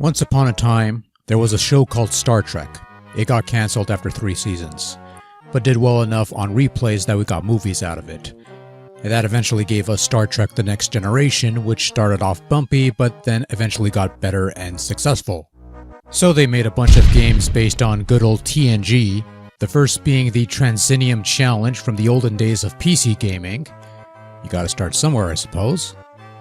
Once upon a time, there was a show called Star Trek. It got cancelled after 3 seasons, but did well enough on replays that we got movies out of it. And that eventually gave us Star Trek The Next Generation, which started off bumpy, but then eventually got better and successful. So they made a bunch of games based on good old TNG, the first being the Transinium Challenge from the olden days of PC gaming. You gotta start somewhere, I suppose.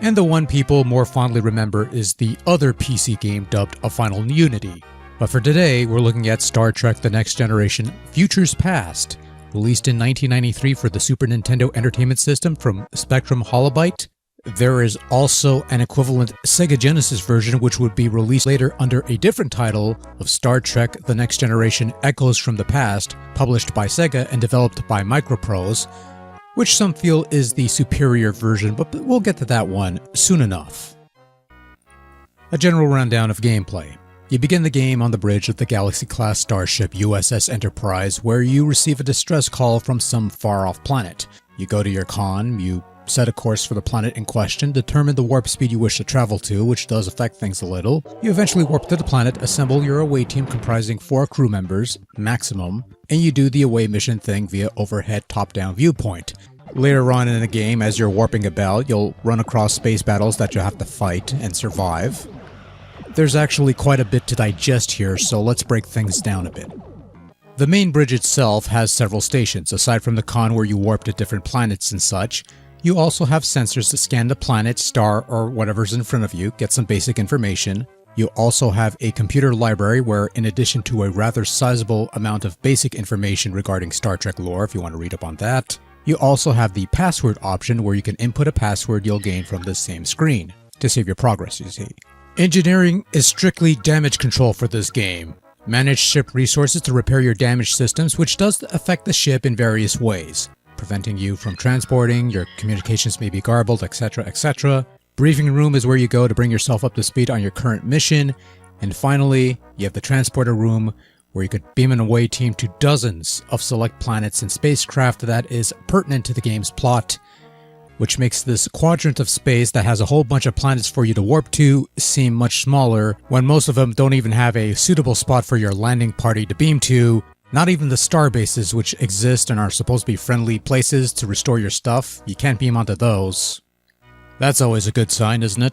And the one people more fondly remember is the other PC game dubbed A Final Unity. But for today, we're looking at Star Trek The Next Generation Futures Past, released in 1993 for the Super Nintendo Entertainment System from Spectrum Holobyte. There is also an equivalent Sega Genesis version which would be released later under a different title of Star Trek The Next Generation Echoes from the Past, published by Sega and developed by Microprose, which some feel is the superior version, but we'll get to that one soon enough. A general rundown of gameplay. You begin the game on the bridge of the Galaxy-class starship USS Enterprise, where you receive a distress call from some far-off planet. You go to your con, you set a course for the planet in question, determine the warp speed you wish to travel to, which does affect things a little. You eventually warp to the planet, assemble your away team comprising 4 crew members, maximum, and you do the away mission thing via overhead top-down viewpoint. Later on in the game, as you're warping about, you'll run across space battles that you'll have to fight and survive. There's actually quite a bit to digest here, so let's break things down a bit. The main bridge itself has several stations. Aside from the con where you warp to different planets and such, you also have sensors that scan the planet, star, or whatever's in front of you, get some basic information. You also have a computer library where, in addition to a rather sizable amount of basic information regarding Star Trek lore, if you want to read up on that, you also have the password option where you can input a password you'll gain from the same screen to save your progress, you see. Engineering is strictly damage control for this game. Manage ship resources to repair your damaged systems, which does affect the ship in various ways, preventing you from transporting, your communications may be garbled, etc, etc. Briefing room is where you go to bring yourself up to speed on your current mission. And finally, you have the transporter room, where you could beam an away team to dozens of select planets and spacecraft that is pertinent to the game's plot, which makes this quadrant of space that has a whole bunch of planets for you to warp to seem much smaller, when most of them don't even have a suitable spot for your landing party to beam to. Not even the star bases, which exist and are supposed to be friendly places to restore your stuff, you can't beam onto those. That's always a good sign, isn't it?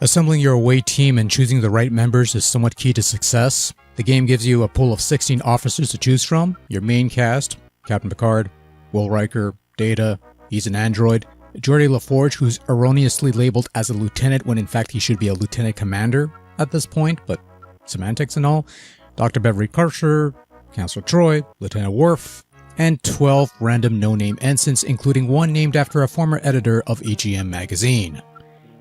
Assembling your away team and choosing the right members is somewhat key to success. The game gives you a pool of 16 officers to choose from. Your main cast, Captain Picard, Will Riker, Data, he's an android, Geordi LaForge, who's erroneously labeled as a lieutenant when in fact he should be a lieutenant commander at this point, but semantics and all, Dr. Beverly Crusher, Counselor Troy, Lieutenant Worf, and 12 random no-name ensigns, including one named after a former editor of EGM magazine.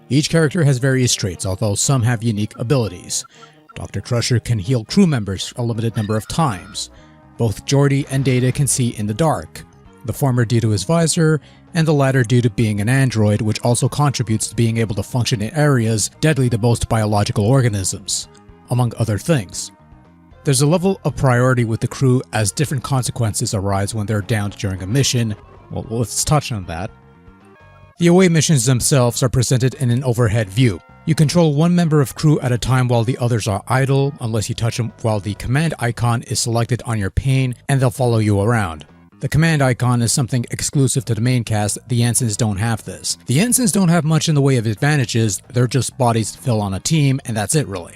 Each character has various traits, although some have unique abilities. Dr. Crusher can heal crew members a limited number of times. Both Geordi and Data can see in the dark, the former due to his visor, and the latter due to being an android, which also contributes to being able to function in areas deadly to most biological organisms, among other things. There's a level of priority with the crew as different consequences arise when they're downed during a mission. Well, let's touch on that. The away missions themselves are presented in an overhead view. You control one member of crew at a time while the others are idle, unless you touch them while the command icon is selected on your pane, and they'll follow you around. The command icon is something exclusive to the main cast. The ensigns don't have this. The ensigns don't have much in the way of advantages, they're just bodies to fill on a team, and that's it really.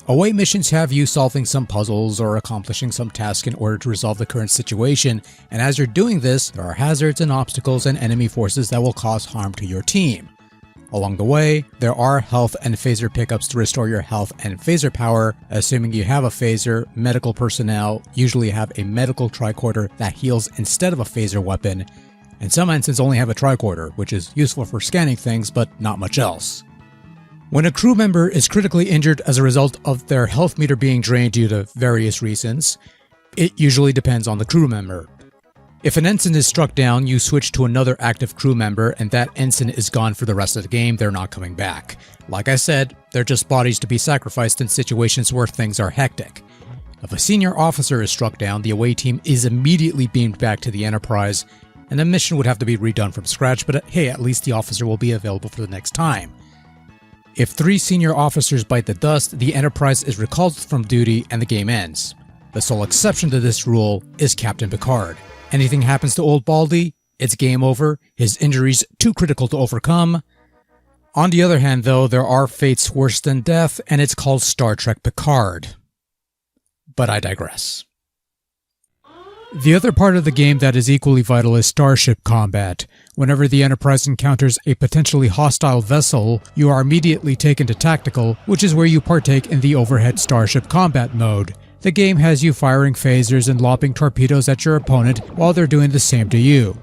Away missions have you solving some puzzles or accomplishing some task in order to resolve the current situation, and as you're doing this, there are hazards and obstacles and enemy forces that will cause harm to your team. Along the way, there are health and phaser pickups to restore your health and phaser power. Assuming you have a phaser, medical personnel usually have a medical tricorder that heals instead of a phaser weapon, and some ensigns only have a tricorder, which is useful for scanning things, but not much else. When a crew member is critically injured as a result of their health meter being drained due to various reasons, it usually depends on the crew member. If an ensign is struck down, you switch to another active crew member, and that ensign is gone for the rest of the game. They're not coming back. Like I said, they're just bodies to be sacrificed in situations where things are hectic. If a senior officer is struck down, the away team is immediately beamed back to the Enterprise, and the mission would have to be redone from scratch, but hey, at least the officer will be available for the next time. If 3 senior officers bite the dust, the Enterprise is recalled from duty and the game ends. The sole exception to this rule is Captain Picard. Anything happens to old Baldy, it's game over, his injuries too critical to overcome. On the other hand though, there are fates worse than death, and it's called Star Trek Picard. But I digress. The other part of the game that is equally vital is Starship Combat. Whenever the Enterprise encounters a potentially hostile vessel, you are immediately taken to Tactical, which is where you partake in the overhead Starship Combat mode. The game has you firing phasers and lobbing torpedoes at your opponent while they're doing the same to you.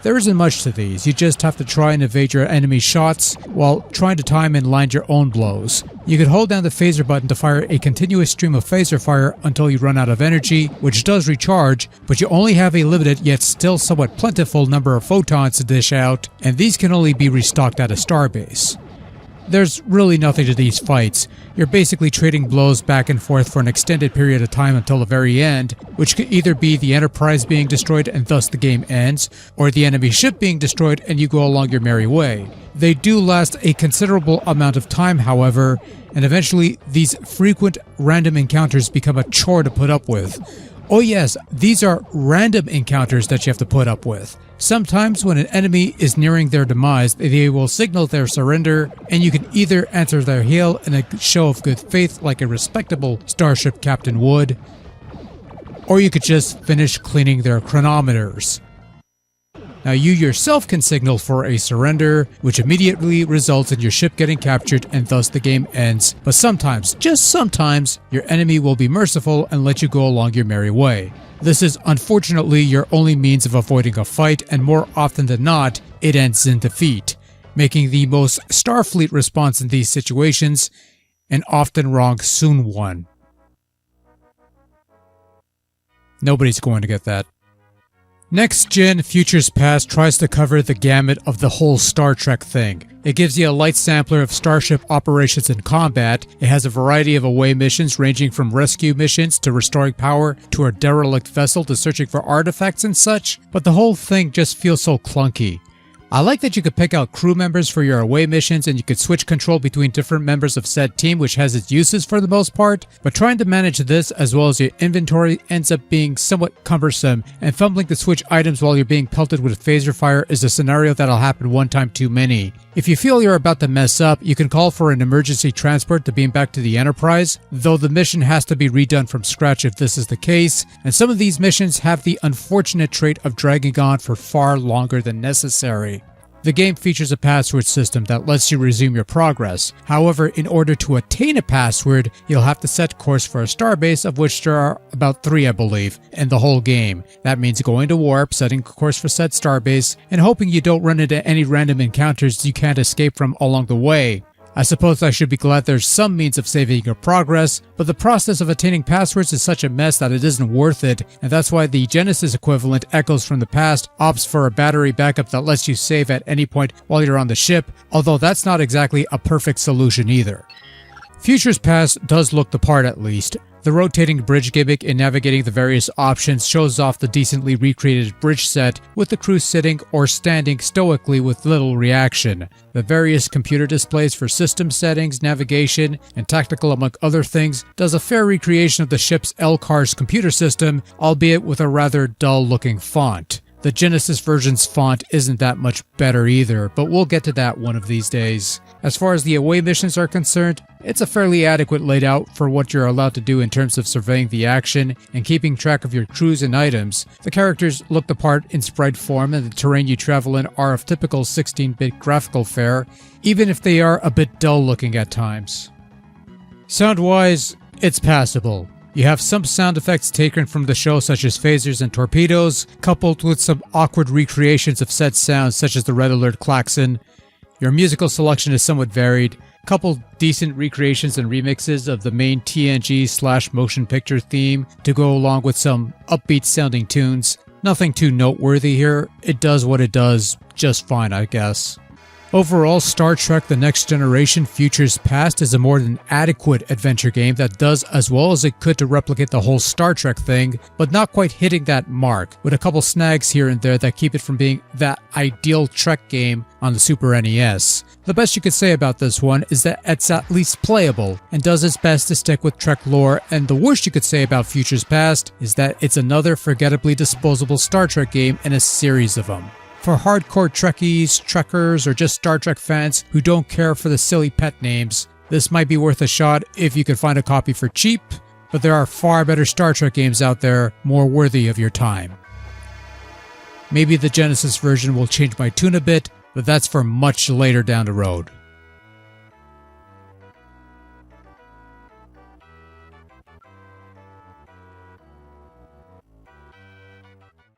There isn't much to these, you just have to try and evade your enemy's shots while trying to time and land your own blows. You can hold down the phaser button to fire a continuous stream of phaser fire until you run out of energy, which does recharge, but you only have a limited yet still somewhat plentiful number of photons to dish out, and these can only be restocked at a starbase. There's really nothing to these fights. You're basically trading blows back and forth for an extended period of time until the very end, which could either be the Enterprise being destroyed and thus the game ends, or the enemy ship being destroyed and you go along your merry way. They do last a considerable amount of time, however, and eventually these frequent random encounters become a chore to put up with. Oh yes, these are random encounters that you have to put up with. Sometimes when an enemy is nearing their demise, they will signal their surrender, and you can either answer their hail in a show of good faith like a respectable starship captain would, or you could just finish cleaning their chronometers. Now you yourself can signal for a surrender, which immediately results in your ship getting captured and thus the game ends, but sometimes, just sometimes, your enemy will be merciful and let you go along your merry way. This is unfortunately your only means of avoiding a fight, and more often than not, it ends in defeat, making the most Starfleet response in these situations an often wrong soon one. Nobody's going to get that. Next Gen Futures Past tries to cover the gamut of the whole Star Trek thing. It gives you a light sampler of starship operations and combat. It has a variety of away missions ranging from rescue missions to restoring power to a derelict vessel to searching for artifacts and such, but the whole thing just feels so clunky. I like that you could pick out crew members for your away missions and you could switch control between different members of said team, which has its uses for the most part, but trying to manage this as well as your inventory ends up being somewhat cumbersome, and fumbling to switch items while you're being pelted with phaser fire is a scenario that'll happen one time too many. If you feel you're about to mess up, you can call for an emergency transport to beam back to the Enterprise, though the mission has to be redone from scratch if this is the case, and some of these missions have the unfortunate trait of dragging on for far longer than necessary. The game features a password system that lets you resume your progress. However, in order to attain a password, you'll have to set course for a starbase, of which there are about 3, I believe, in the whole game. That means going to warp, setting course for said starbase, and hoping you don't run into any random encounters you can't escape from along the way. I suppose I should be glad there's some means of saving your progress, but the process of attaining passwords is such a mess that it isn't worth it, and that's why the Genesis equivalent, Echoes from the Past, opts for a battery backup that lets you save at any point while you're on the ship, although that's not exactly a perfect solution either. Futures Past does look the part at least. The rotating bridge gimmick in navigating the various options shows off the decently recreated bridge set, with the crew sitting or standing stoically with little reaction. The various computer displays for system settings, navigation, and tactical among other things does a fair recreation of the ship's LCARS computer system, albeit with a rather dull-looking font. The Genesis version's font isn't that much better either, but we'll get to that one of these days. As far as the away missions are concerned, it's a fairly adequate layout for what you're allowed to do in terms of surveying the action and keeping track of your crews and items. The characters look the part in sprite form, and the terrain you travel in are of typical 16-bit graphical fare, even if they are a bit dull looking at times. Sound-wise, it's passable. You have some sound effects taken from the show such as phasers and torpedoes, coupled with some awkward recreations of said sounds such as the red alert klaxon. Your musical selection is somewhat varied, couple decent recreations and remixes of the main TNG/motion picture theme to go along with some upbeat sounding tunes. Nothing too noteworthy here, it does what it does just fine, I guess. Overall, Star Trek The Next Generation Futures Past is a more than adequate adventure game that does as well as it could to replicate the whole Star Trek thing, but not quite hitting that mark, with a couple snags here and there that keep it from being that ideal Trek game on the Super NES. The best you could say about this one is that it's at least playable and does its best to stick with Trek lore, and the worst you could say about Futures Past is that it's another forgettably disposable Star Trek game in a series of them. For hardcore Trekkies, Trekkers, or just Star Trek fans who don't care for the silly pet names, this might be worth a shot if you can find a copy for cheap, but there are far better Star Trek games out there more worthy of your time. Maybe the Genesis version will change my tune a bit, but that's for much later down the road.